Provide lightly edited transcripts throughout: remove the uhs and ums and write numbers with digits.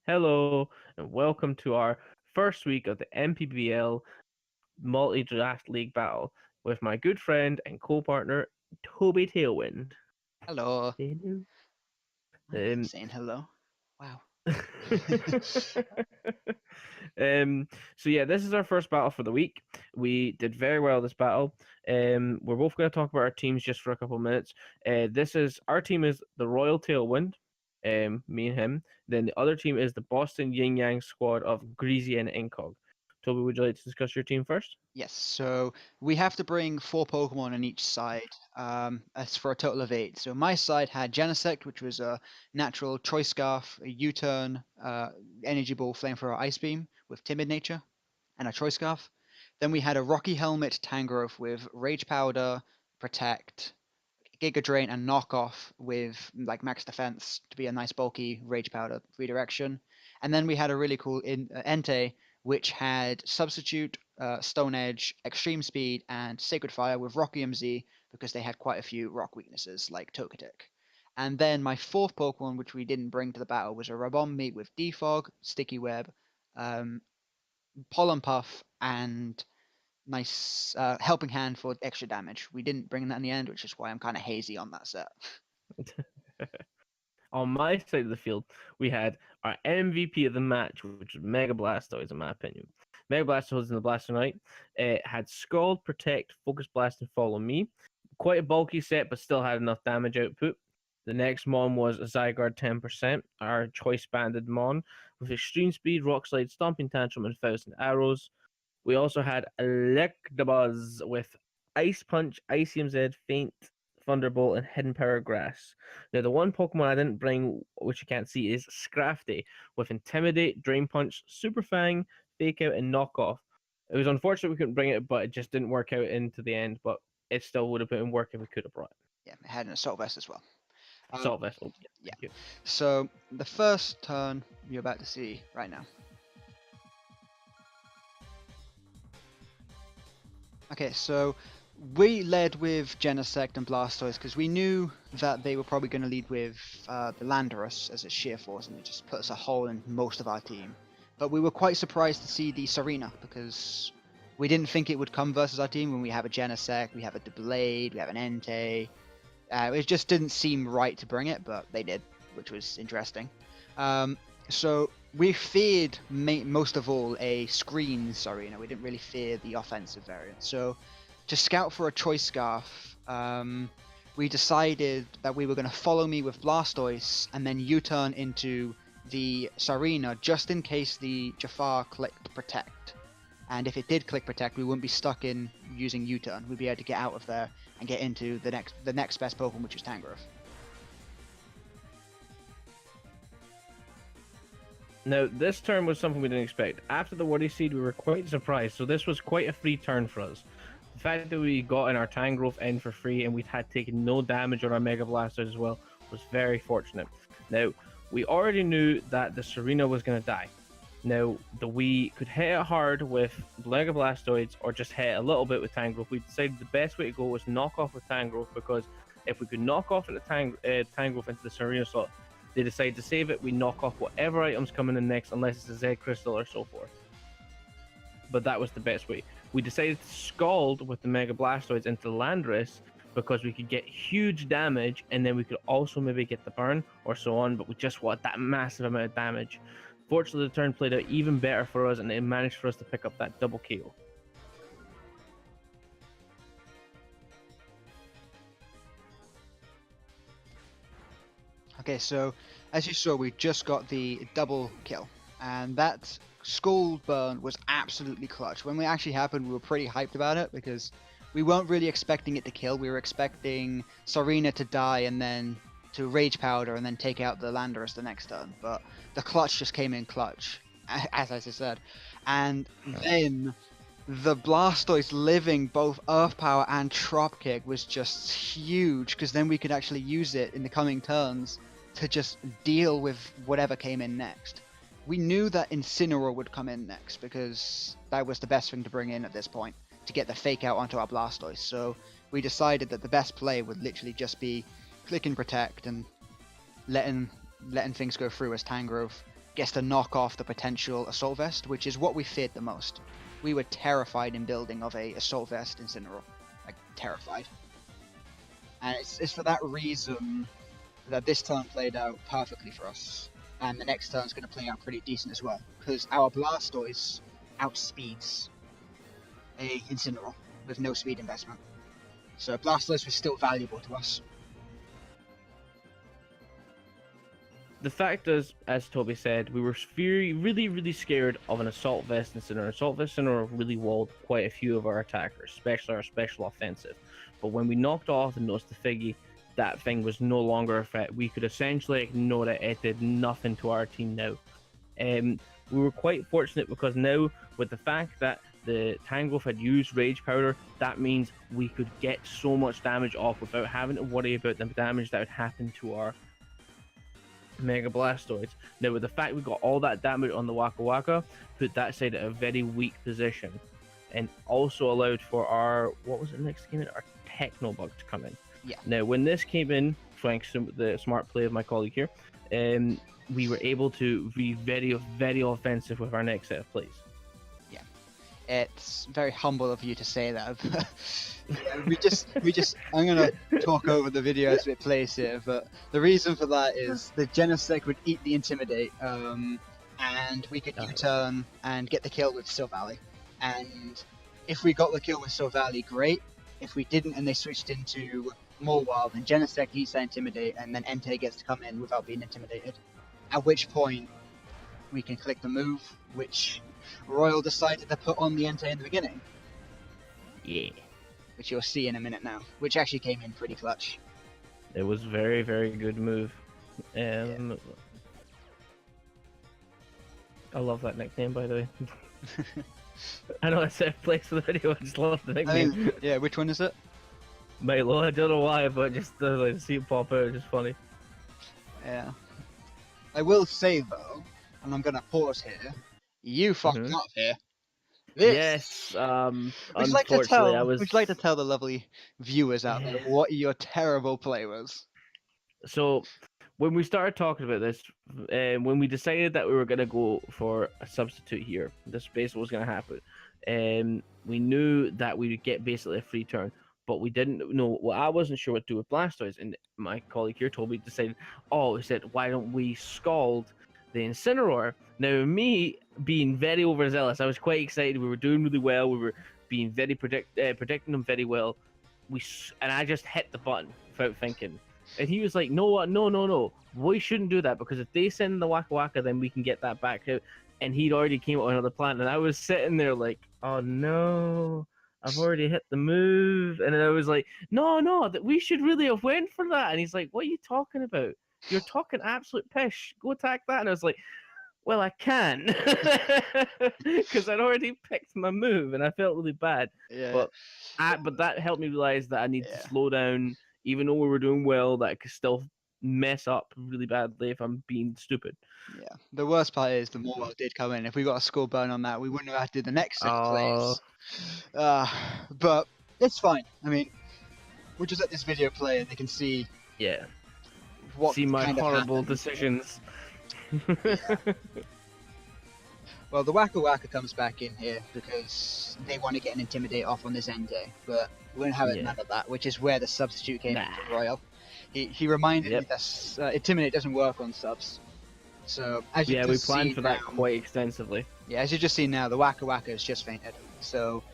Hello, and welcome to our first week of the MPBL Multi Draft League Battle with my good friend and co partner, Toby Tailwind. Hello. Hello. I'm Um, saying hello. Wow. um, so yeah, this is our first battle for the week. We did very well this battle. We're both going to talk about our teams just for a couple of minutes. This is our team is the Royal Tailwind, me and him. Then the other team is the Boston Yin Yang squad of Greasy and Incog. Toby, would you like to discuss your team first? Yes, so we have to bring four Pokemon on each side. That's for a total of eight. So my side had Genesect, which was a natural Choice Scarf, a U-turn, Energy Ball, Flamethrower, Ice Beam with Timid Nature, and a Choice Scarf. Then we had a Rocky Helmet Tangrowth with Rage Powder, Protect, Giga Drain, and Knockoff with like max defense to be a nice bulky Rage Powder redirection. And then we had a really cool Entei, which had Substitute, Stone Edge, Extreme Speed, and Sacred Fire with Rock EMZ because they had quite a few rock weaknesses like Togetic. And then my fourth Pokemon, which we didn't bring to the battle, was a Rabombi with Defog, Sticky Web, um, Pollen Puff, and nice helping hand for extra damage. We didn't bring that in the end, which is why I'm kind of hazy on that set. On my side of the field, we had our MVP of the match, which was Mega Blastoise, in my opinion. Mega Blastoise in the Blaster Knight had Scald, Protect, Focus Blast, and Follow Me. Quite a bulky set, but still had enough damage output. The next Mon was a Zygarde 10%, our choice banded Mon, with Extreme Speed, Rock Slide, Stomping Tantrum, and Thousand Arrows. We also had Electabuzz with Ice Punch, Icy MZ, Faint, Thunderbolt, and Hidden Power Grass. Now, the one Pokemon I didn't bring, which you can't see, is Scrafty with Intimidate, Drain Punch, Super Fang, Fake Out, and Knock Off. It was unfortunate we couldn't bring it, but it just didn't work out into the end. But it still would have put in work if we could have brought it. Yeah, it had an Assault Vest as well. Assault Vessel. Yeah, Yeah. thank you. So the first turn you're about to see right now. Okay, so we led with Genesect and Blastoise because we knew that they were probably going to lead with the Landorus as a sheer force, and it just put us a hole in most of our team. But we were quite surprised to see the Serena because we didn't think it would come versus our team when we have a Genesect, we have a Blade, we have an Entei. It just didn't seem right to bring it, but they did, which was interesting. So we feared most of all a screen Serena. We didn't really fear the offensive variant. So to scout for a choice scarf, we decided that we were going to follow me with Blastoise and then U-turn into the Serena just in case the Jafar clicked Protect. And if it did click Protect, we wouldn't be stuck in using U-turn. We'd be able to get out of there and get into the next best Pokemon, which is Tangrowth. Now, this turn was something we didn't expect. After the Woody Seed, we were quite surprised, so this was quite a free turn for us. The fact that we got in our Tangrowth end for free and we'd had taken no damage on our Mega Blasters as well was very fortunate. Now, we already knew that the Serena was going to die. Now, we could hit it hard with Mega Blastoids or just hit it a little bit with Tangrowth. We decided the best way to go was knock off with Tangrowth because if we could knock off at the Tangrowth into the Serena slot, they decide to save it, we knock off whatever items coming in next, unless it's a Z Crystal or so forth. But that was the best way. We decided to Scald with the Mega Blastoids into Landorus because we could get huge damage, and then we could also maybe get the burn or so on, but we just want that massive amount of damage. Fortunately, the turn played out even better for us, and it managed for us to pick up that double KO. Okay, so as you saw, we just got the double kill, and that Scald burn was absolutely clutch. When it actually happened, we were pretty hyped about it because we weren't really expecting it to kill. We were expecting Serena to die and then to Rage Powder and then take out the Landorus the next turn, but the clutch just came in clutch, as I just said. And then the Blastoise living both Earth Power and Trop Kick was just huge because then we could actually use it in the coming turns to just deal with whatever came in next. We knew that Incineroar would come in next because that was the best thing to bring in at this point to get the fake out onto our Blastoise. So we decided that the best play would literally just be click and protect and letting things go through as Tangrowth gets to knock off the potential Assault Vest, which is what we feared the most. We were terrified in building of a Assault Vest Incineroar. Like, terrified. And it's for that reason that this turn played out perfectly for us. And the next turn's going to play out pretty decent as well. Because our Blastoise outspeeds a Incineroar with no speed investment. So Blastoise was still valuable to us. The fact is, as Toby said, we were really scared of an Assault Vest Incineroar. Assault Vest Incineroar really walled quite a few of our attackers, especially our special offensive. But when we knocked off the Nose to Figgy, that thing was no longer a threat. We could essentially ignore it. It did nothing to our team now. We were quite fortunate because now, with the fact that the Tangrowth had used Rage Powder, that means we could get so much damage off without having to worry about the damage that would happen to our Mega Blastoise. Now, with the fact we got all that damage on the Waka Waka, put that side at a very weak position, and also allowed for our, what was it next came in? Our Techno Bug to come in. Yeah. Now, when this came in, thanks to the smart play of my colleague here, we were able to be very offensive with our next set of plays. Yeah, it's very humble of you to say that. Yeah, we just. I'm gonna talk over the video as it plays here, but the reason for that is the Genesect would eat the Intimidate, and we could U-turn and get the kill with Silvally. And if we got the kill with Silvally, great. If we didn't and they switched into Mawile, then Genesect eats that Intimidate, and then Entei gets to come in without being intimidated. At which point, we can click the move, which Royal decided to put on the Entei in the beginning. Yeah. Which you'll see in a minute now, which actually came in pretty clutch. It was very good move. I love that nickname, by the way. I know I said place for the video, I just love the nickname. Yeah, which one is it? Milo, I don't know why, but just like, see it pop out, it's just funny. Yeah. I will say though, and I'm gonna pause here, you fucked up here. Yes, unfortunately, would you like to tell the lovely viewers out there what your terrible play was? So, when we started talking about this, when we decided that we were going to go for a substitute here, this basically was going to happen. We knew that we would get basically a free turn, but we didn't know. Well, I wasn't sure what to do with Blastoise, and my colleague here, Toby, decided, he said, why don't we Scald the Incineroar? Now, me being very overzealous, I was quite excited. We were doing really well. We were being very predicting them very well. And I just hit the button without thinking. And he was like, no, we shouldn't do that, because if they send the Waka Waka, then we can get that back out. And he'd already came up with another plan, and I was sitting there like, oh no, I've already hit the move. And then I was like, no, that we should really have went for that. And he's like, what are you talking about? You're talking absolute pish. Go attack that. And I was like, well, I can, because I'd already picked my move, and I felt really bad. Yeah. But that helped me realize that I need to slow down. Even though we were doing well, that I could still mess up really badly if I'm being stupid. Yeah. The worst part is the Mawile did come in. If we got a score burn on that, we wouldn't have had to do the next set of plays. But it's fine. I mean, we'll just let this video play, and they can see. Yeah. What see my kind of horrible happened. Decisions. Yeah. Well, the Waka Waka comes back in here because they want to get an Intimidate off on this Entei, but we won't have none of that, which is where the substitute came in for Royal. He reminded me that Intimidate doesn't work on subs. So as you we planned for that quite extensively. Yeah, as you just see now, the Waka Waka has just fainted. So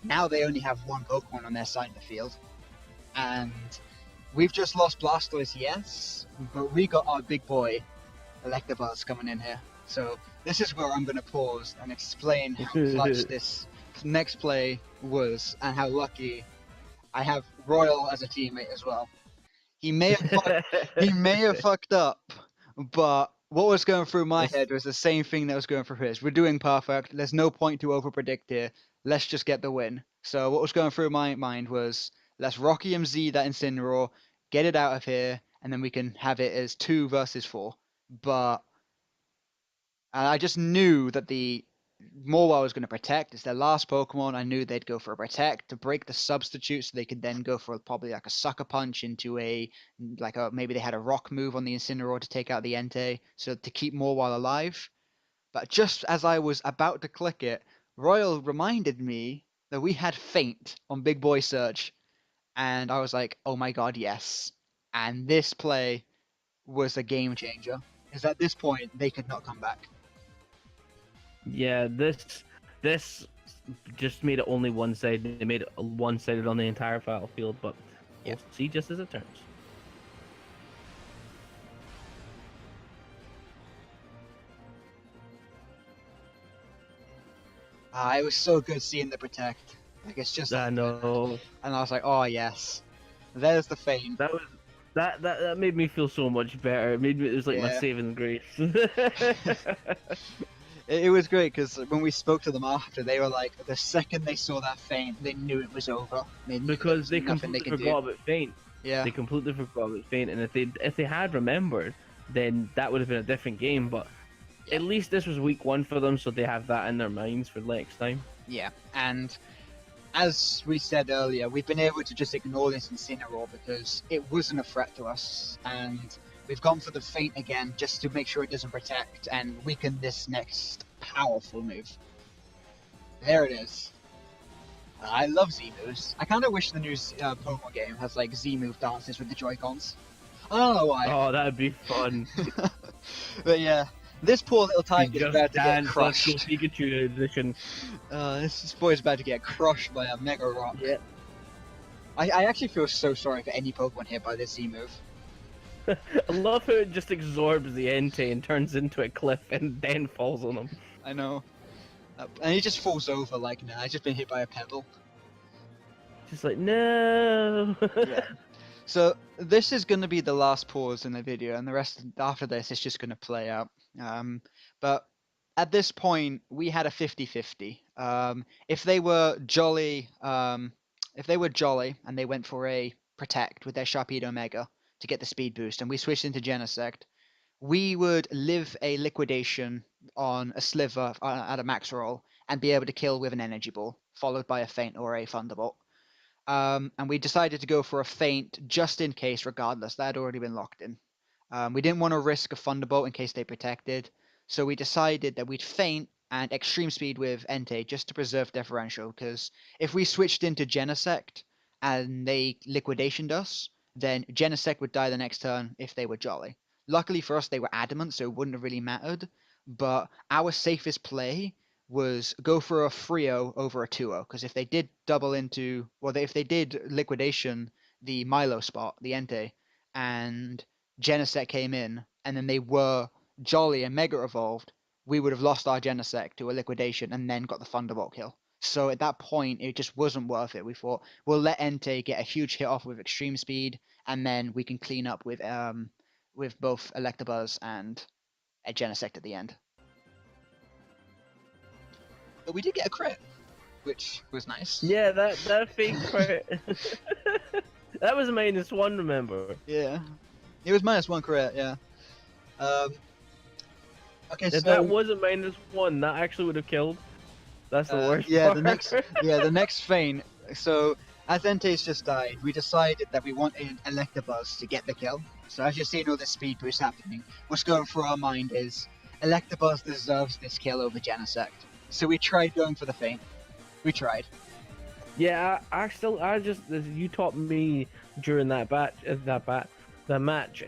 now they only have one Pokemon on their side of the field, and we've just lost Blastoise, yes, but we got our big boy Electabuzz coming in here. So this is where I'm going to pause and explain how clutch this next play was, and how lucky I have Royal as a teammate as well. He may have fucked up, but what was going through my head was the same thing that was going through his. We're doing perfect. There's no point to overpredict here. Let's just get the win. So what was going through my mind was, let's Rocky MZ that Incineroar, get it out of here, and then we can have it as 2 versus 4. But I just knew that the Morwa was going to protect. It's their last Pokemon. I knew they'd go for a protect to break the substitute, so they could then go for probably like a sucker punch into maybe they had a rock move on the Incineroar to take out the Entei, so to keep Morwa alive. But just as I was about to click it, Royal reminded me that we had Faint on Big Boy Search, and I was like, oh my god, yes. And this play was a game changer, because at this point they could not come back. Yeah, this just made it only one sided. They made it one sided on the entire battlefield, but we'll see just as it turns. It was so good seeing the protect. Like it's just. I know. And I was like, oh yes, there's the Feint. That made me feel so much better. It was like my saving grace. It was great because when we spoke to them after, they were like, the second they saw that Feint, they knew it was over. Because they completely forgot about Feint. Yeah. They completely forgot about Feint, and if they had remembered, then that would have been a different game. But at least this was week 1 for them, so they have that in their minds for next time. Yeah, and as we said earlier, we've been able to just ignore this Incineroar because it wasn't a threat to us, and we've gone for the Feint again just to make sure it doesn't protect and weaken this next powerful move. There it is. I love Z-moves. I kind of wish the new Pokemon game has like Z-move dances with the Joy-Cons. I don't know why. Oh, that'd be fun. But yeah, this poor little Tiger is about to get crushed. Pikachu edition. This boy's about to get crushed by a Mega Rock. Yeah. I actually feel so sorry for any Pokemon hit by this Z-move. I love how it just absorbs the Entei and turns into a cliff and then falls on him. I know. And he just falls over like, nah, I've just been hit by a pebble. Just like, no! Yeah. So, this is going to be the last pause in the video, and the rest after this is just going to play out. But at this point, we had a 50-50. If they were jolly, and they went for a Protect with their Sharpedo Mega to get the speed boost, and we switched into Genesect, we would live a Liquidation on a Sliver at a max roll and be able to kill with an Energy Ball, followed by a Feint or a Thunderbolt. And we decided to go for a Feint just in case, regardless. That had already been locked in. We didn't want to risk a Thunderbolt in case they protected, so we decided that we'd Feint and Extreme Speed with Entei just to preserve differential, because if we switched into Genesect and they Liquidationed us, then Genesect would die the next turn if they were jolly. Luckily for us, they were adamant, so it wouldn't have really mattered, but our safest play was go for a 3-0 over a 2-0, because if they did if they did Liquidation the Milo spot, the Entei, and Genesect came in, and then they were jolly and Mega Evolved, we would have lost our Genesect to a Liquidation and then got the Thunderbolt kill. So at that point, it just wasn't worth it. We thought, we'll let Entei get a huge hit off with Extreme Speed, and then we can clean up with both Electabuzz and a Genesect at the end. But we did get a crit, which was nice. Yeah, that fake crit. That was a -1, remember? Yeah. It was -1 crit, yeah. Okay, if that was a -1, that actually would have killed. That's the worst part. The next Feint. So, as Entei's just died, we decided that we wanted Electabuzz to get the kill. So as you're seeing all this speed boost happening, what's going through our mind is, Electabuzz deserves this kill over Genesect. So we tried going for the Feint. We tried. Yeah, you taught me during that match.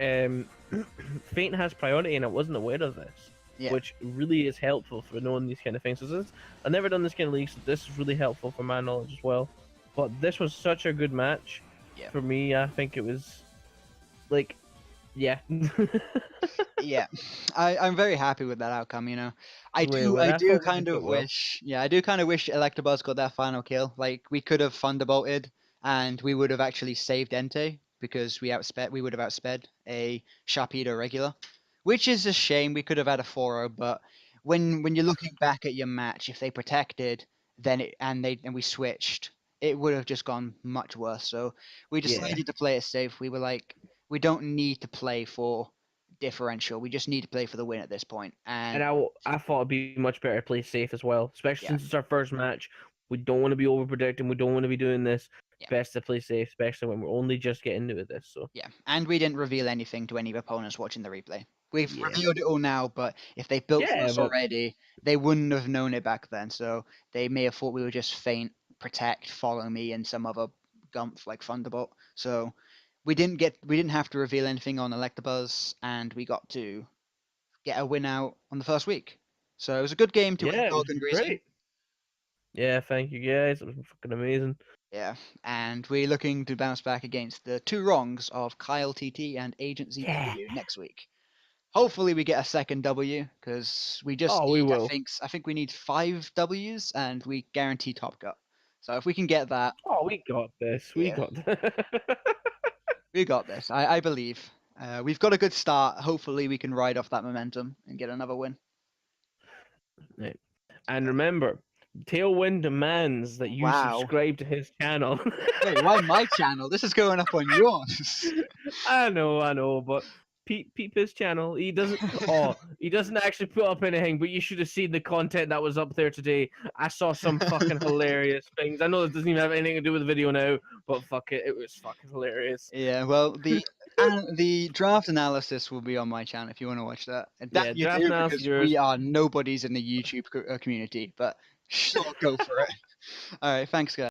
Feint has priority, and I wasn't aware of this. Yeah. Which really is helpful for knowing these kind of things. So I've never done this kind of league, so this is really helpful for my knowledge as well. But this was such a good match for me. I think it was like, yeah. Yeah, I'm very happy with that outcome. You know, I do kind of wish Electabuzz got that final kill. Like, we could have Thunderbolted, and we would have actually saved Entei because we would have outsped a Sharpedo regular. Which is a shame. We could have had a 4-0, but when you're looking back at your match, if they protected, and we switched, it would have just gone much worse. So we decided to play it safe. We were like, we don't need to play for differential. We just need to play for the win at this point. And And I thought it'd be much better to play safe as well, especially yeah, since it's our first match. We don't want to be over predicting. We don't want to be doing this. yeah, Best to play safe, especially when we're only just getting into this. So yeah. And we didn't reveal anything to any opponents watching the replay. We've yeah, revealed it all now, but if they built for yeah, us but already, they wouldn't have known it back then. So they may have thought we were just feint, protect, follow me, and some other gumph like Thunderbolt. So we didn't have to reveal anything on Electabuzz, and we got to get a win out on the first week. So it was a good game to win yeah, it was Golden Greasy. great. Yeah, thank you guys. It was fucking amazing. Yeah, and we're looking to bounce back against the two wrongs of Kyle TT and Agent Yeah. ZW next week. Hopefully we get a second W because we just Oh, we need will. I think we need 5 Ws and we guarantee top cut. So if we can get that, Oh, we got this. We yeah, got this. we got this. I believe. We've got a good start. Hopefully we can ride off that momentum and get another win. Right. And remember, Tailwind demands that you Wow. subscribe to his channel. Wait, why my channel? This is going up on yours. I know, but peep his channel. He doesn't. Oh, he doesn't actually put up anything. But you should have seen the content that was up there today. I saw some fucking hilarious things. I know it doesn't even have anything to do with the video now, but fuck it, it was fucking hilarious. Yeah, well, the draft analysis will be on my channel if you want to watch that. And Yeah, that you draft do analysis because yours. we are nobodies in the YouTube community, but sure, go for it. All right, thanks, guys.